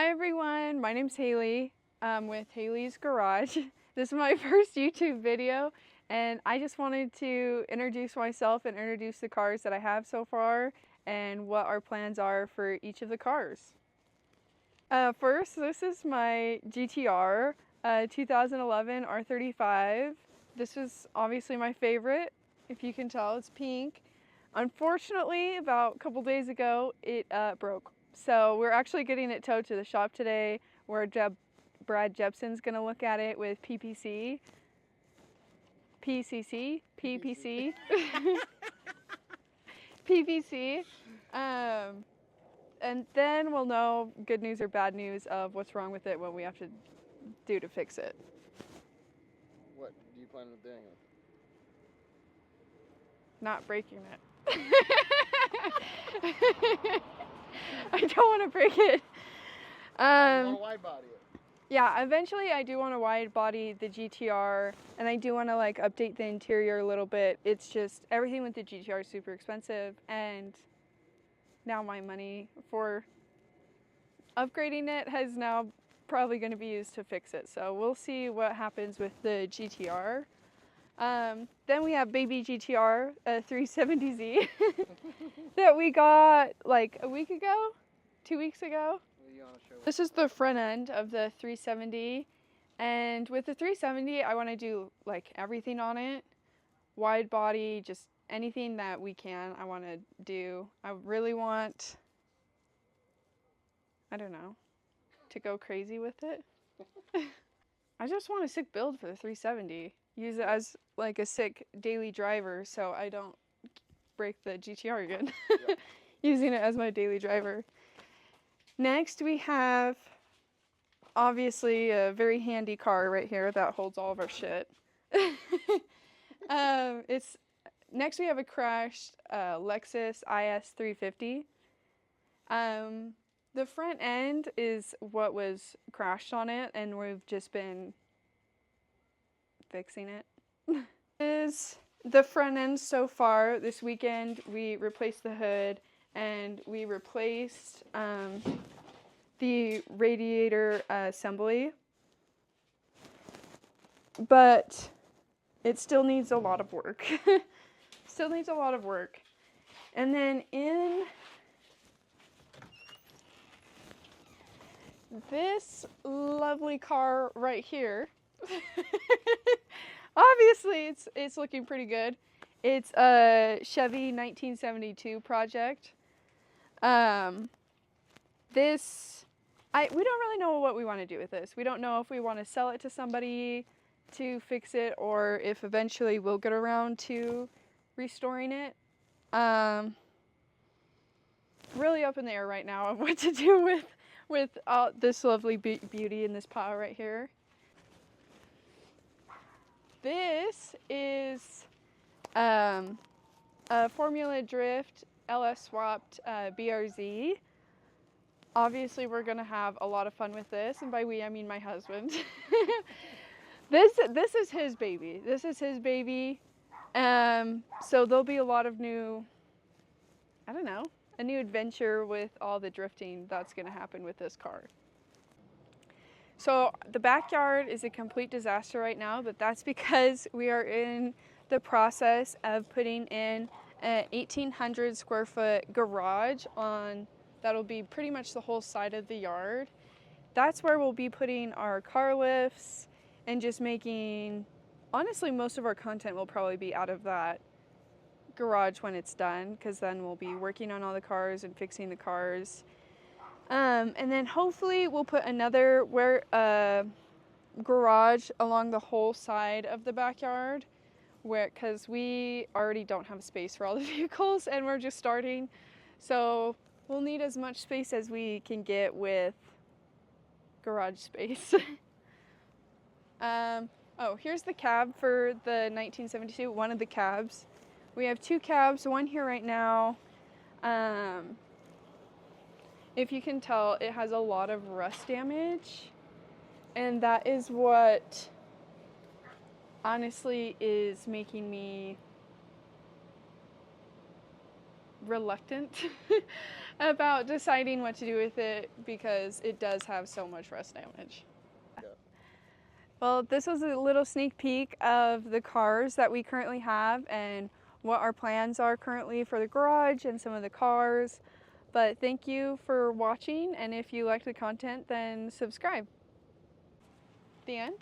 Hi everyone, my name's Haley. I'm with Haley's Garage. This is my first YouTube video and I just wanted to introduce myself and introduce the cars that I have so far and what our plans are for each of the cars. First, this is my GTR 2011 R35. This is obviously my favorite. If you can tell, it's pink. Unfortunately, about a couple days ago, it broke. So we're actually getting it towed to the shop today where Brad Jepson's going to look at it with PPC. PCC? PPC? PPC. And then we'll know good news or bad news of what's wrong with it, what we have to do to fix it. What do you plan on doing? Not breaking it. I don't want to break it. You want to wide body it? Yeah, eventually I do want to wide body the GTR, and I do want to like update the interior a little bit. It's just everything with the GTR is super expensive, and now my money for upgrading it has now probably going to be used to fix it. So we'll see what happens with the GTR. Then we have baby GTR 370Z that we got like a week ago, 2 weeks ago. This is the front end of the 370, and with the 370 I want to do like everything on it, wide body, just anything that we can I want to do. I really want, I don't know, to go crazy with it. I just want a sick build for the 370. Use it as like a sick daily driver so I don't break the GTR again. Yep. Using it as my daily driver. Next we have obviously a very handy car right here that holds all of our shit. Next we have a crashed Lexus IS 350. The front end is what was crashed on it, and we've just been fixing it. Is the front end so far. This weekend we replaced the hood and we replaced the radiator assembly, but it still needs a lot of work. Still needs a lot of work. And then in this lovely car right here, obviously it's looking pretty good. It's a Chevy 1972 project. We don't really know what we want to do with this. We don't know if we want to sell it to somebody to fix it or if eventually we'll get around to restoring it. Really up in the air right now of what to do with this lovely beauty in this pile right here. This is a Formula Drift LS swapped BRZ. Obviously we're gonna have a lot of fun with this, and by we I mean my husband. This is his baby. This is his baby. So there'll be a lot of new, I don't know, a new adventure with all the drifting that's gonna happen with this car. So the backyard is a complete disaster right now, but that's because we are in the process of putting in an 1,800 square foot garage on, that'll be pretty much the whole side of the yard. That's where we'll be putting our car lifts and just making, honestly, most of our content will probably be out of that garage when it's done, because then we'll be working on all the cars and fixing the cars. And then hopefully we'll put another garage along the whole side of the backyard, because we already don't have space for all the vehicles and we're just starting. So we'll need as much space as we can get with garage space. Oh, here's the cab for the 1972, one of the cabs. We have two cabs, one here right now. If you can tell, it has a lot of rust damage, and that is what honestly is making me reluctant about deciding what to do with it because it does have so much rust damage. Yeah. Well, this was a little sneak peek of the cars that we currently have and what our plans are currently for the garage and some of the cars. But thank you for watching, and if you liked the content, then subscribe. The end.